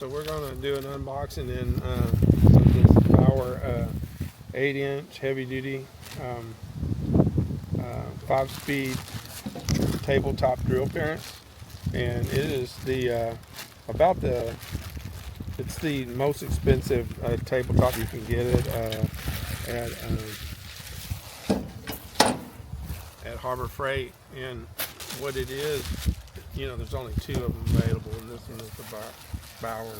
So we're going to do an unboxing in of this Bauer 8-inch heavy duty 5-speed tabletop drill parents, and it is the it's the most expensive tabletop you can get it at Harbor Freight. And what it is, there's only 2 of them available, and this one is the Bauer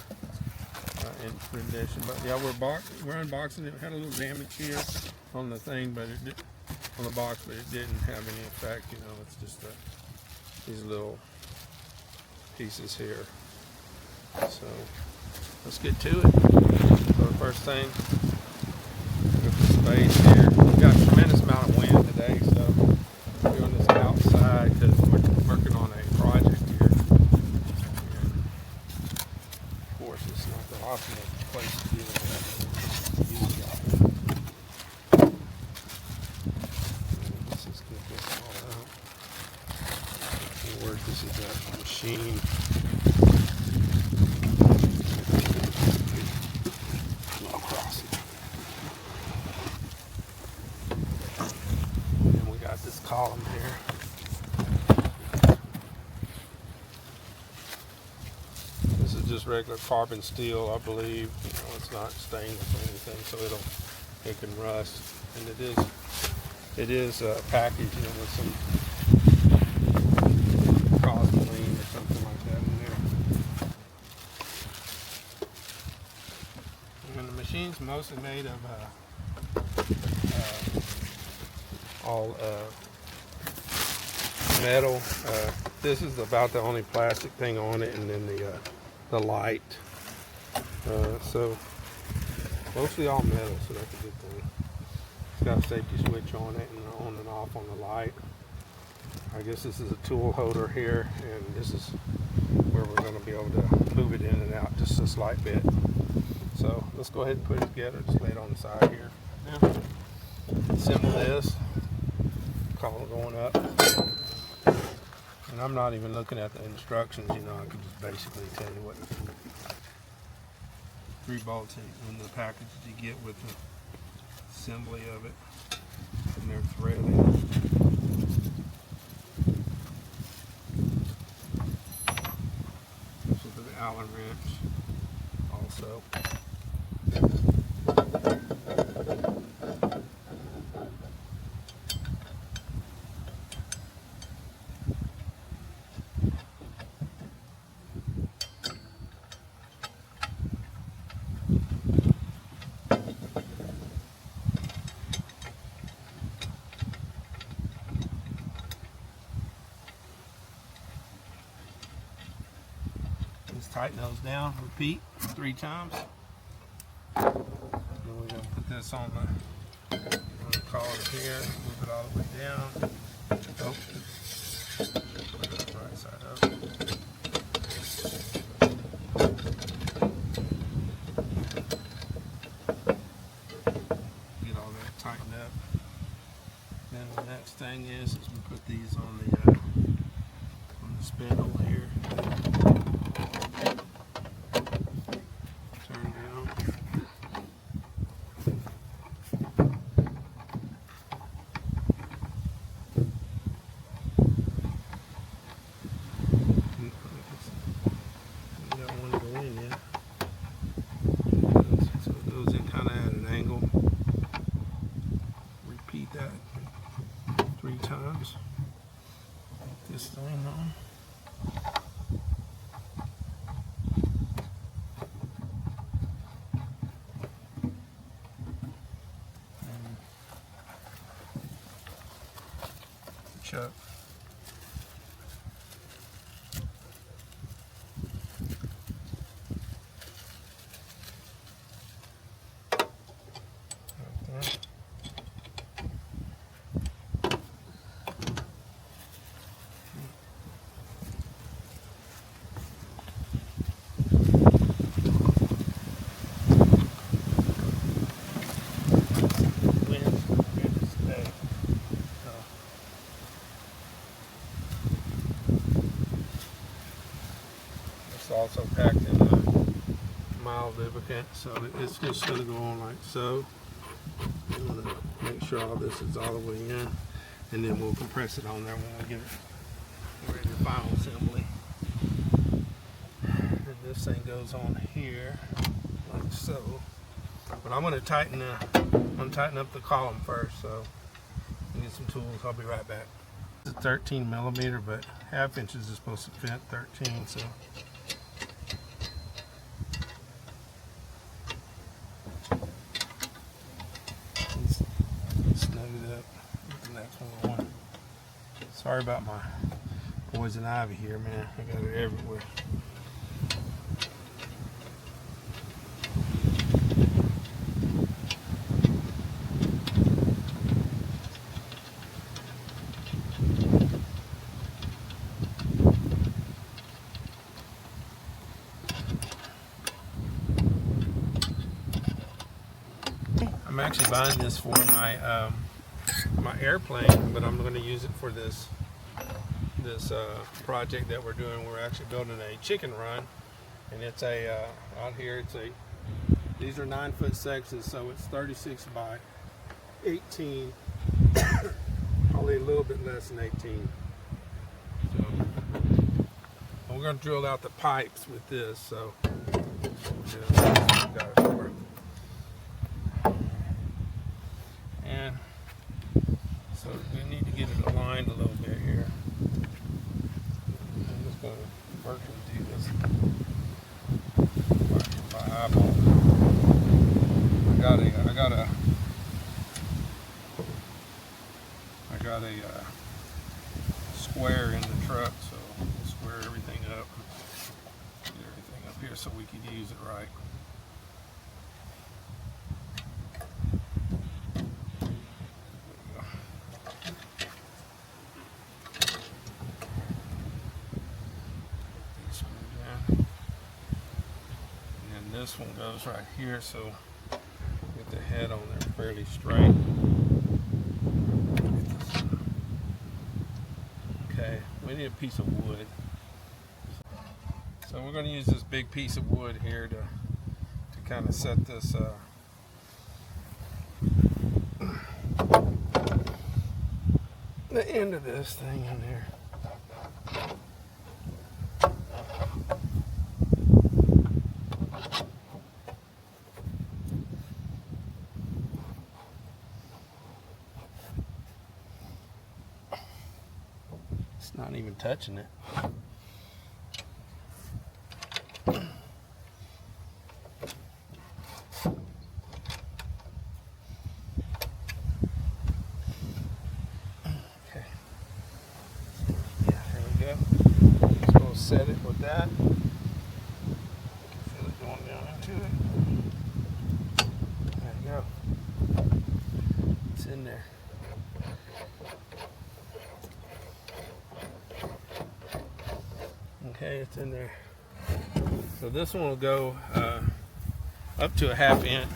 rendition. But yeah, we're unboxing it. It had a little damage here on the thing, but on the box, but it didn't have any effect. It's just these little pieces here. So let's get to it. So the first thing, look at the space here. We've got a tremendous amount of wind today, so we're doing this outside because we're working on a project here. And of course, it's not the optimal place to do it. Let's just get this all out. Where this is at the machine. And we got this column here. This is just regular carbon steel, I believe. It's not stainless or anything, so it can rust. And it is packaged, with some Cosmoline or something like that in there. And the machine's mostly made of all metal. This is about the only plastic thing on it, and then the light. So mostly all metal, so that's a good thing. It's got a safety switch on it, and on and off on the light. I guess this is a tool holder here, and this is where we're going to be able to move it in and out just a slight bit. So let's go ahead and put it together. Just lay it on the side here. Now, assemble this. Column going up. And I'm not even looking at the instructions. I can just basically tell you what 3 bolts in the package that you get with the assembly of it, and they're threaded. This is the Allen wrench also. Just tighten those down, repeat 3 times. Then we're going to put this on the collar here, move it all the way down. Oh, put it on the right side up. Get all that tightened up. Then the next thing is we put these on the spindle here. Turn down. We got one to go in yet. So it goes in kind of at an angle. Repeat that 3 times. This thing on. Chuck. mild lubricant. So it's just going to go on like so. You want to make sure all this is all the way in, and then we'll compress it on there when we get it ready for final assembly. And this thing goes on here like so. But I'm going to tighten up the column first. So get some tools. I'll be right back. It's a 13 millimeter, but half inches is supposed to fit 13. So. Snug it up with the next one. Sorry about my poison ivy here, man. I got it everywhere. I'm actually buying this for my my airplane, but I'm going to use it for this project that we're doing. We're actually building a chicken run, and it's a out here. It's a these are 9-foot sections, so it's 36 by 18, probably a little bit less than 18. So we're going to drill out the pipes with this. So yeah, got it for. And so we need to get it aligned a little bit here. I'm just going to virtually do this by eyeball. I got a square in the truck, so we'll square everything up, get everything up here so we can use it right. This one goes right here, so get the head on there fairly straight. Okay, we need a piece of wood. So we're going to use this big piece of wood here to kind of set this the end of this thing in there. Not even touching it. Okay. Yeah, here we go. Just gonna set it with that. Feel it going down into it. There you go. It's in there. Okay, it's in there. So this one will go up to a 1/2 inch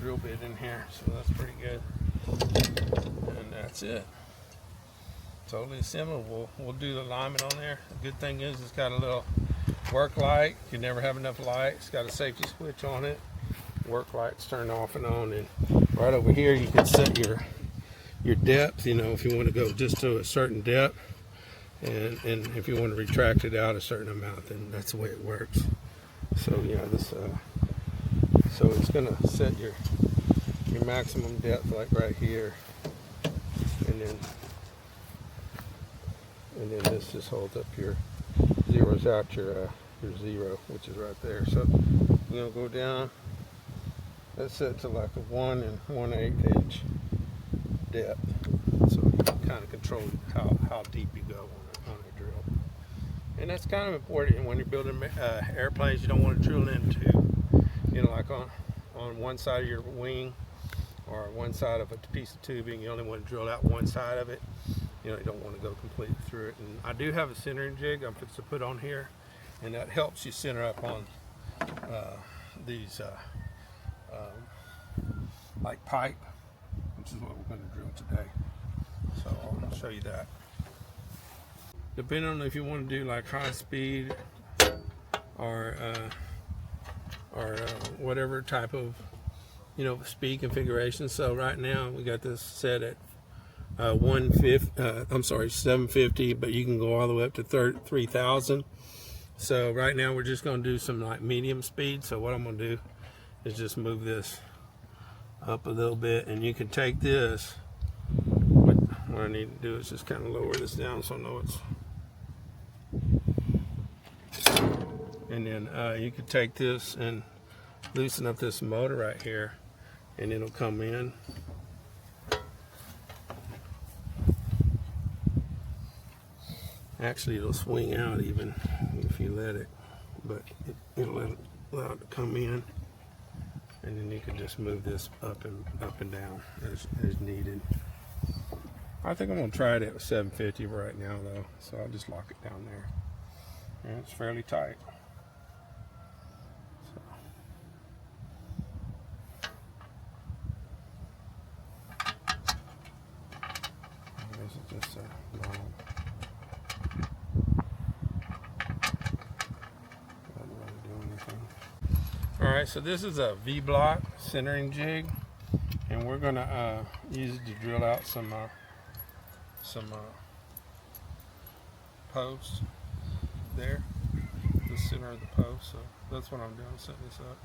drill bit in here, so that's pretty good. And that's it. Totally similar. We'll do the alignment on there. The good thing is it's got a little work light. You never have enough light. It's got a safety switch on it. Work light's turned off and on, and right over here you can set your depth. You know, if you want to go just to a certain depth. And if you want to retract it out a certain amount, then that's the way it works. So yeah, this so it's gonna set your maximum depth like right here, and then this just holds up your zeroes out your zero, which is right there. So you're gonna go down. That's set to like a 1 1/8 inch depth, so you can kind of control how deep you go on a drill. And that's kind of important when you're building airplanes. You don't want to drill into, you know, like on one side of your wing or one side of a piece of tubing. You only want to drill out one side of it. You know, you don't want to go completely through it. And I do have a centering jig I'm fixing to put on here, and that helps you center up on these like pipe, which is what we're going to drill today. So I'll show you that. Depending on if you want to do like high speed whatever type of speed configuration. So right now we got this set at 750, but you can go all the way up to 3,000. So right now we're just going to do some like medium speed. So what I'm going to do is just move this up a little bit, and you can take this. What I need to do is just kind of lower this down so I know it's. And then you can take this and loosen up this motor right here, and it'll come in. Actually, it'll swing out even if you let it, but it'll allow it to come in, and then you can just move this up and down as needed. I think I'm gonna try it at 750 right now though, so I'll just lock it down there, and it's fairly tight. This is just a normal. Doesn't really do anything. All right, so this is a V-block centering jig, and we're gonna use it to drill out some posts there, the center of the post. So that's what I'm doing, setting this up.